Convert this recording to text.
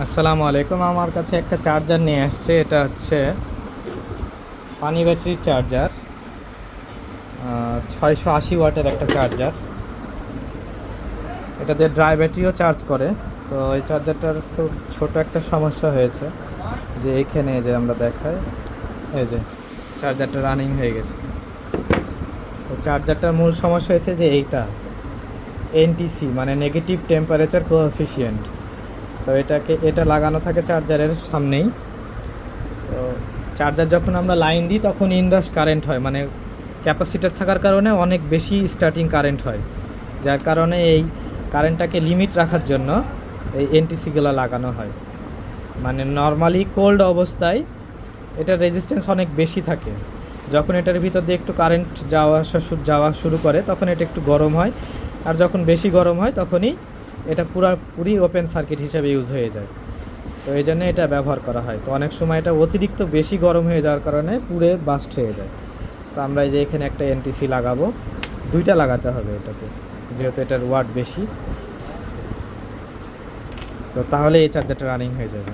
আসসালামু আলাইকুম। আমার কাছে একটা চার্জার নিয়ে আসছে। এটা হচ্ছে পানি ব্যাটারির চার্জার, 680 ওয়াটের একটা চার্জার। এটা দিয়ে ড্রাই ব্যাটারিও চার্জ করে। তো এই চার্জারটার খুব ছোট একটা সমস্যা হয়েছে, যে এইখানে যে আমরা দেখাই, এই যে চার্জারটা রানিং হয়ে গেছে। তো চার্জারটার মূল সমস্যা হয়েছে যে এইটা এনটিসি মানে নেগেটিভ টেম্পারেচার কোএফিসিয়েন্ট। তো এটা লাগানো থাকে চার্জারের সামনেই। তো চার্জার যখন আমরা লাইন দিই তখন ইনরাশ কারেন্ট হয়, মানে ক্যাপাসিটার থাকার কারণে অনেক বেশি স্টার্টিং কারেন্ট হয়, যার কারণে এই কারেন্টটাকে লিমিট রাখার জন্য এই এনটিসিগুলো লাগানো হয়। মানে নর্মালি কোল্ড অবস্থায় এটার রেজিস্ট্যান্স অনেক বেশি থাকে। যখন এটার ভিতর দিয়ে একটু কারেন্ট যাওয়া শুরু করে তখন এটা একটু গরম হয়, আর যখন বেশি গরম হয় তখনই এটা পুরোপুরি ওপেন সার্কিট হিসেবে ইউজ হয়ে যায়। তো এই জন্য এটা ব্যবহার করা হয়। তো অনেক সময় এটা অতিরিক্ত বেশি গরম হয়ে যাওয়ার কারণে পুরে বাস্ট হয়ে যায়। তো আমরা এই যে এখানে একটা এনটিসি লাগাবো, দুইটা লাগাতে হবে এটাতে, যেহেতু এটার ওয়াট বেশি। তো তাহলে এই চার্জারটা রানিং হয়ে যাবে।